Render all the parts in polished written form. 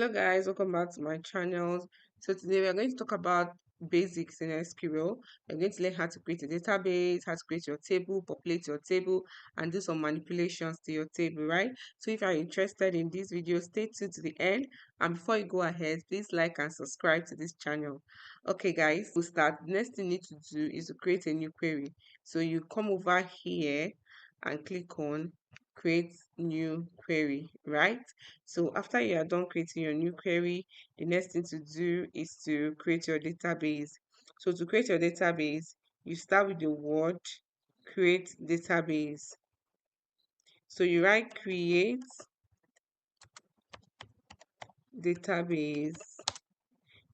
Hello guys, welcome back to my channel. So today we are going to talk about basics in SQL. We're going to learn how to create a database, how to create your table, populate your table, and do some manipulations to your table, right? So if you're interested in this video, stay tuned to the end. And before you go ahead, please like and subscribe to this channel. Okay guys, we'll start. The next thing you need to do is to create a new query. So you come over here and click on create new query, right? So after you are done creating your new query, the next thing to do is to create your database. So to create your database, you start with the word create database. So you write create database,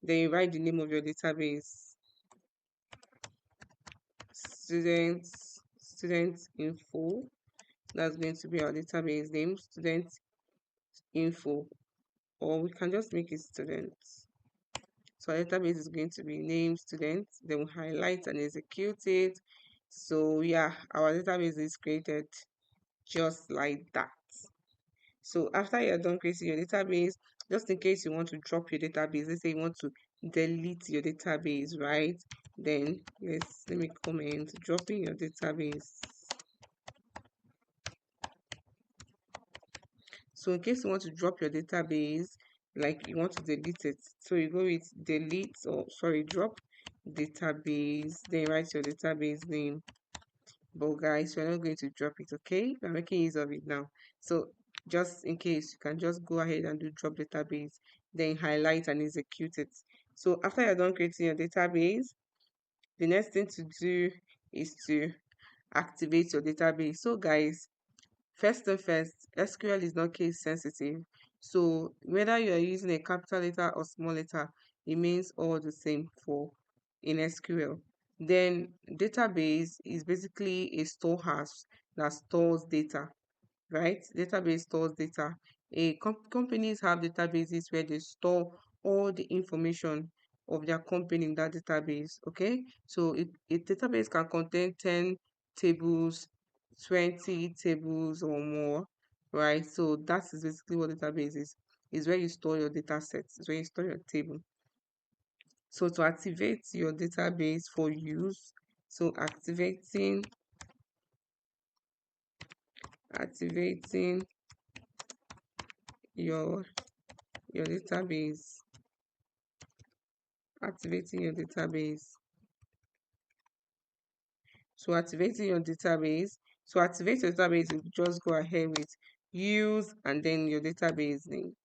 then you write the name of your database. Student info. That's going to be our database name, student info, or we can just make it students. So our database is going to be name student, then we highlight and execute it. So yeah, our database is created just like that. So after you're done creating your database, just in case you want to drop your database, let's say you want to delete your database, right? Then let me comment dropping your database. So in case you want to drop your database, like you want to delete it, so you go with delete, or sorry, drop database, then write your database name. But guys, we're not going to drop it, okay? We're making use of it now. So just in case, you can just go ahead and do drop database, then highlight and execute it. So after you're done creating your database, the next thing to do is to activate your database. So guys, first thing first, SQL is not case sensitive. So whether you are using a capital letter or small letter, it means all the same for in SQL. Then database is basically a storehouse that stores data, right? Database stores data. Companies have databases where they store all the information of their company in that database. Okay, so a database can contain 10 tables, 20 tables or more, right? So that is basically what database is where you store your data sets, is where you store your table. So to activate your database for use, so activating your your database, activating your database. So activating your database. So activate your database, you just go ahead with use and then your database name.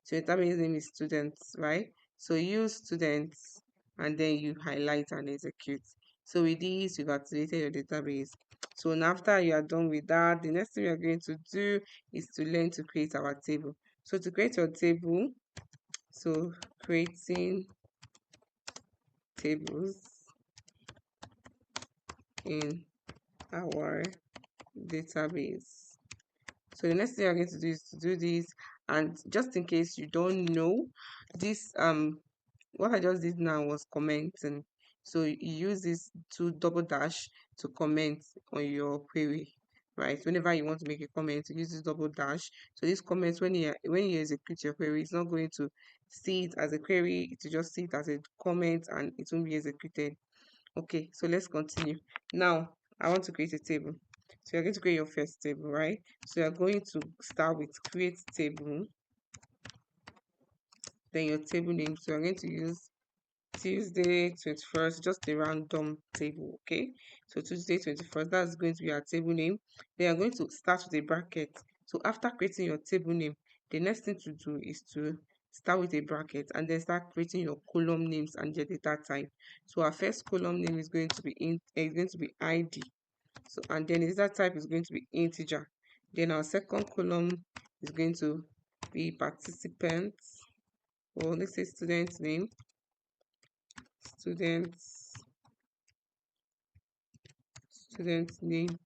So your database name is students, right? So use students and then you highlight and execute. So with this, you've activated your database. So now after you are done with that, the next thing we are going to do is to learn to create our table. So to create your table, so creating tables in our database. So the next thing you're going to do is to do this, and just in case you don't know, this what I just did now was commenting. So you use this to double dash to comment on your query, right? Whenever you want to make a comment, you use this double dash. So this comment, when you execute your query, it's not going to see it as a query, it will just see it as a comment and it won't be executed. Okay, so let's continue. Now, I want to create a table. So you're going to create your first table, right? So you're going to start with create table, then your table name. So you're going to use Tuesday 21st, just a random table, okay? So Tuesday 21st, that's going to be our table name. Then you're going to start with a bracket. So after creating your table name, the next thing to do is to start with a bracket and then start creating your column names and your data type. So our first column name is going to be ID. So and then the data type is going to be integer. Then our second column is going to be participants, or let's say student name, students student name,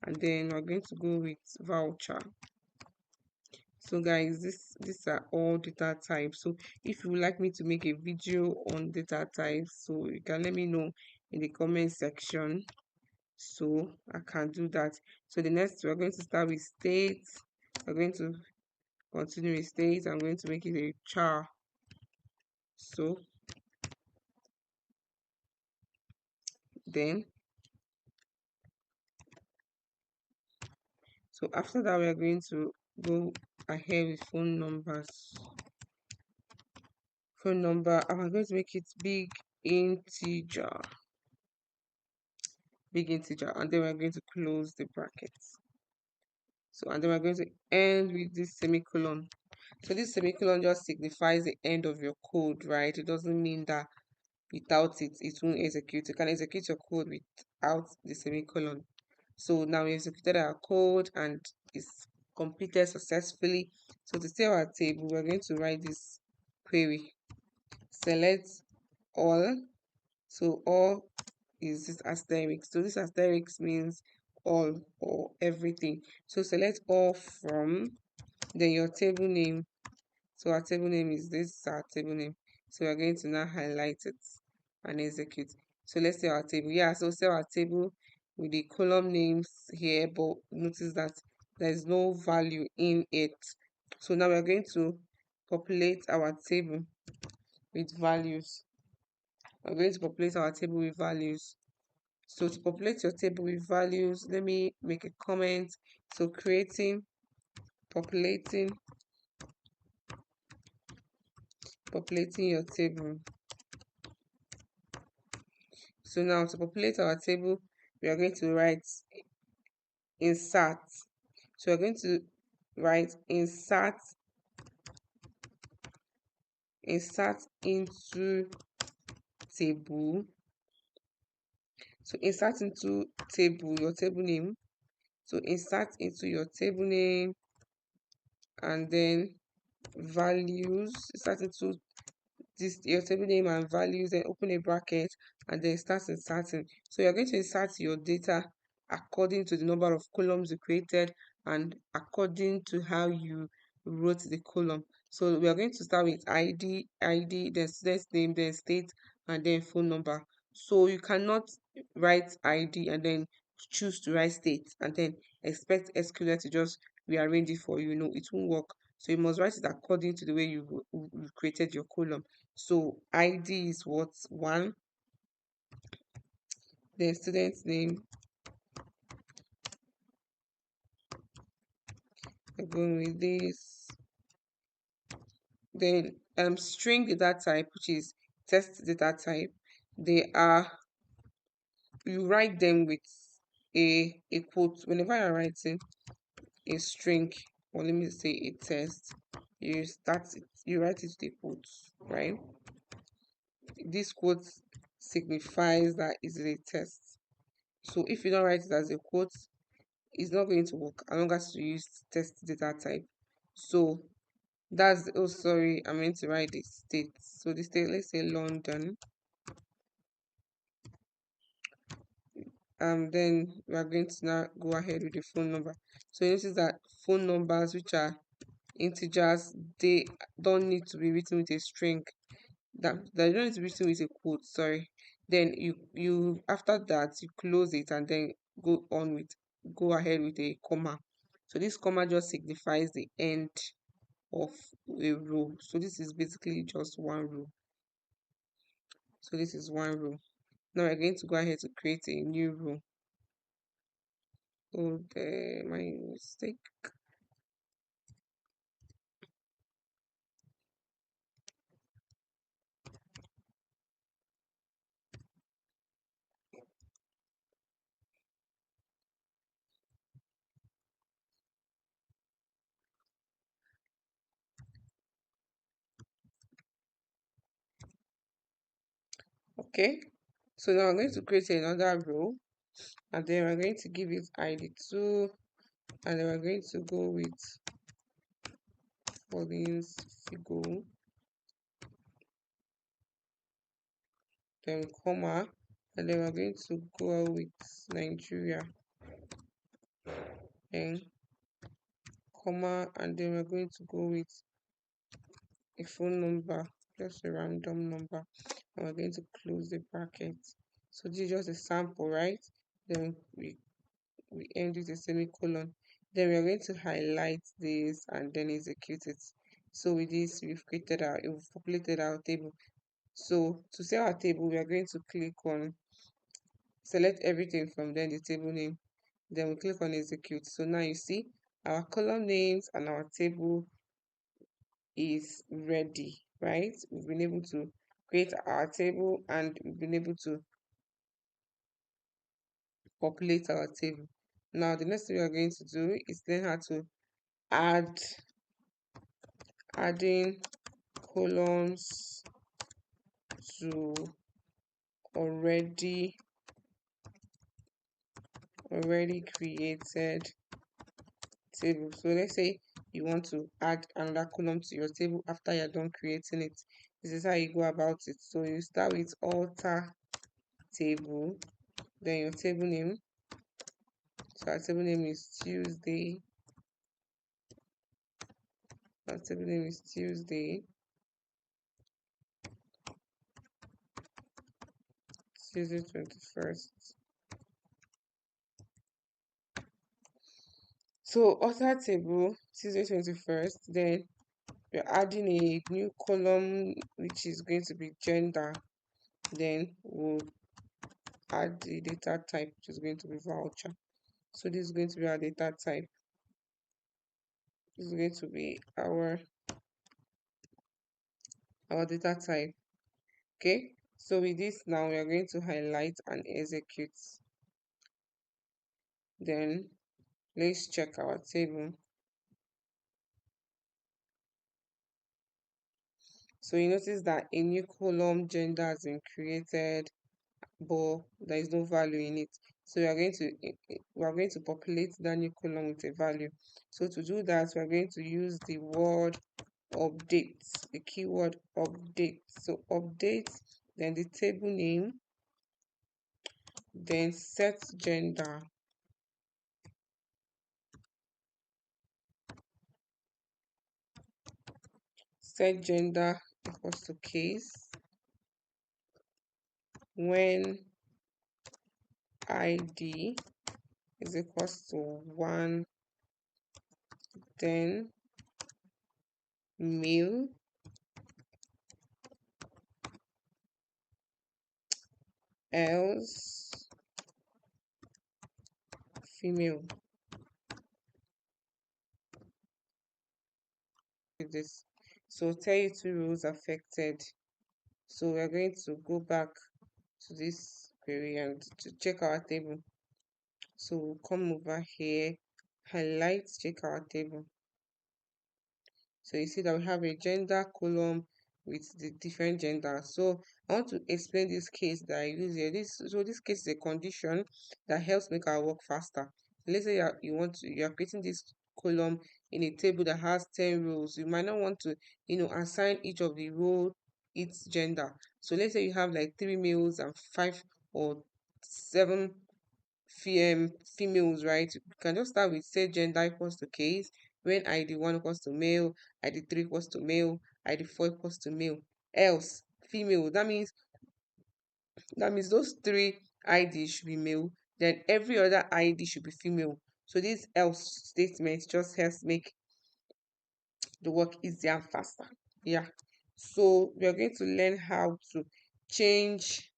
and then we're going to go with voucher. So guys, these are all data types. So if you would like me to make a video on data types, so you can let me know in the comment section, so I can do that. So the next, we're going to start with state. We're going to continue with state. I'm going to make it a char. So then, so after that, we are going to go ahead with phone numbers. Phone number, I'm going to make it integer, big integer, and then we're going to close the brackets. So, and then we're going to end with this semicolon. So this semicolon just signifies the end of your code, right? It doesn't mean that without it, it won't execute. You can execute your code without the semicolon. So now we executed our code and it's completed successfully. So to save our table, we're going to write this query. Select all. So all is this asterisk. So this asterisk means all or everything. So select all from, then your table name. So our table name is this, our table name. So we're going to now highlight it and execute. So let's say our table. Yeah, so say our table with the column names here, but notice that there is no value in it. So now we're going to populate our table with values. We're going to populate our table with values. So to populate your table with values, let me make a comment. So populating your table. So now to populate our table, we are going to write insert. So we're going to write insert into table. So insert into table, your table name. So insert into your table name and then values. Insert into this your table name and values, then open a bracket and then start inserting. So you're going to insert your data according to the number of columns you created and according to how you wrote the column. So we are going to start with ID, then student's name, then state, and then phone number. So you cannot write ID and then choose to write state and then expect SQL to just rearrange it for you. No, it won't work. So you must write it according to the way you created your column. So ID is what? One. Then student's name. I'm going with this. Then string data type, which is test data type. They are you write them with a quote. Whenever you're writing a string, or let me say a test, you write it with a quote, right? This quote signifies that it is a test. So if you don't write it as a quote, it's not going to work as long as you use test data type. So that's oh sorry, I meant to write the state. So the state, let's say London. Then we are going to now go ahead with the phone number. So you notice that phone numbers which are integers, they don't need to be written with a string. That they don't need to be written with a quote, sorry. Then you after that you close it and then go ahead with a comma. So this comma just signifies the end of a row. So this is basically just one row. So this is one row. Now we're going to go ahead to create a new row. Oh, my mistake. Okay. So now I'm going to create another row and then we're going to give it ID2 and then we're going to go with Collins Figo, then comma, and then we're going to go with Nigeria, then comma, and then we're going to go with a phone number, just a random number, and we're going to close the bracket. So this is just a sample, right? Then we end with a semicolon. Then we are going to highlight this and then execute it. So with this, we've populated our table. So to see our table, we are going to click on select everything from then the table name. Then we click on execute. So now you see our column names and our table is ready, right? We've been able to create our table and we've been able to populate our table. Now the next thing we are going to do is learn how to add adding columns to already created table. So let's say you want to add another column to your table after you're done creating it. This is how you go about it. So you start with alter table, then your table name. So our table name is Tuesday. Our table name is Tuesday. Tuesday 21st. So author table, Tuesday 21st, then we're adding a new column which is going to be gender. Then we'll add the data type, which is going to be voucher. So this is going to be our data type. This is going to be our data type. Okay. So with this now we are going to highlight and execute. Then let's check our table. So you notice that a new column gender has been created, but there is no value in it. So we are going to populate that new column with a value. So to do that, we are going to use the word update, the keyword update. So update, then the table name, then set gender. Set gender equals to case when ID is equals to 1, then male, else female. With this, so 32 rows affected. So we're going to go back to this query and to check our table. So we'll come over here, highlight, check our table. So you see that we have a gender column with the different gender. So I want to explain this case that I use here. This case is a condition that helps make our work faster. Let's say you are creating this column in a table that has 10 rows. You might not want to, assign each of the row its gender. So let's say you have like 3 males and 5 or 7 females, right? You can just start with say gender equals to case when ID1 equals to male, ID3 equals to male, ID4 equals to male, else female. That means those 3 IDs should be male, then every other ID should be female. So this else statement just helps make the work easier and faster. Yeah. So we are going to learn how to change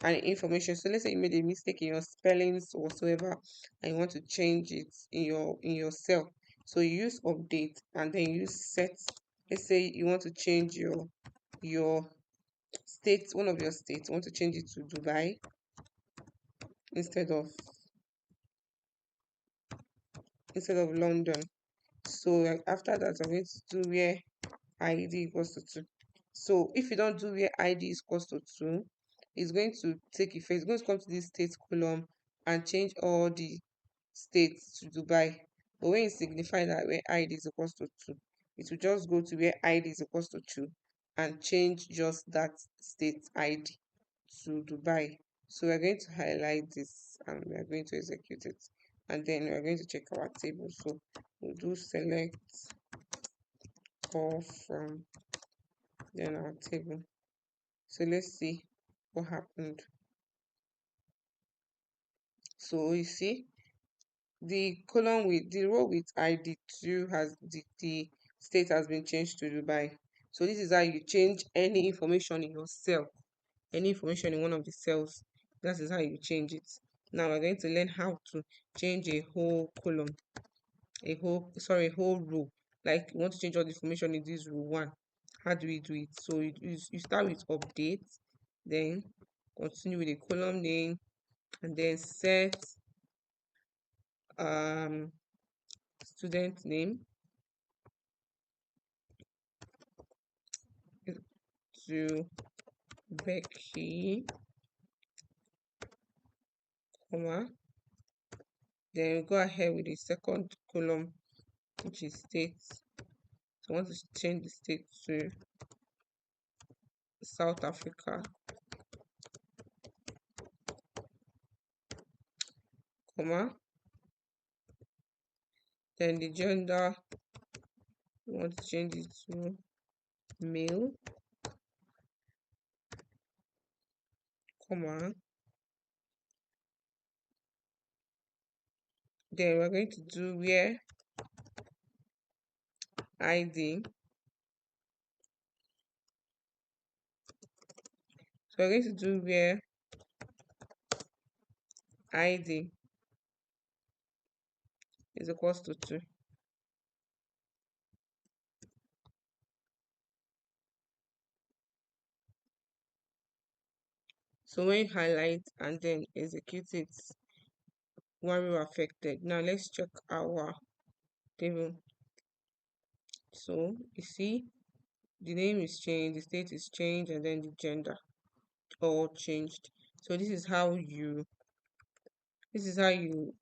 and information. So let's say you made a mistake in your spellings or whatsoever and you want to change it in your cell. So you use update and then you use set. Let's say you want to change your state, one of your states, you want to change it to Dubai instead of London. So after that I'm going to do where ID equals to 2. So if you don't do where ID is equals to 2, it's going to take effect. It's going to come to this state column and change all the states to Dubai. But when you signify that where ID is equals to 2, it will just go to where ID is equals to 2 and change just that state ID to Dubai. So we're going to highlight this and we're going to execute it. And then we're going to check our table. So we'll do select all from then our table. So let's see what happened. So you see the column with the row with ID2 has the state has been changed to Dubai. So this is how you change any information in your cell, any information in one of the cells. That is how you change it. Now we're going to learn how to change a whole column, a whole row. Like you want to change all the information in this row one. How do we do it? So you start with update, then continue with the column name, and then set um student name to Becky, comma. Then we go ahead with the second column, which is state. So I want to change the state to South Africa, comma. Then the gender, we want to change it to male, comma. Then we're going to do where ID. So we're going to do where ID is equals to 2. So when you highlight and then execute it, one row affected. Now let's check our table. So you see the name is changed, the state is changed, and then the gender all changed. So this is how you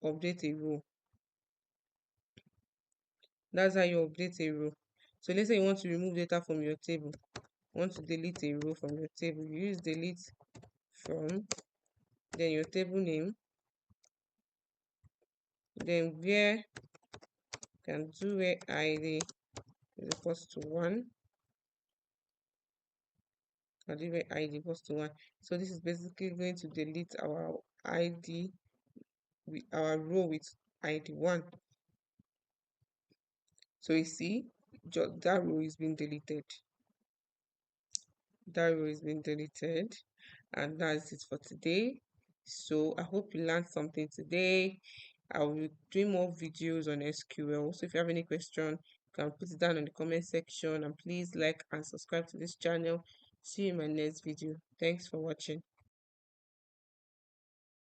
update a row. That's how you update a row. So let's say you want to remove data from your table, you want to delete a row from your table, you use delete from, then your table name, then where can do where ID is equals to 1, and do where ID equals to 1. So this is basically going to delete our ID with our row with ID 1. So you see, that row is being deleted. That row is being deleted, and that's it for today. So I hope you learned something today. I will be doing more videos on SQL. So if you have any question, you can put it down in the comment section, and please like and subscribe to this channel. See you in my next video. Thanks for watching.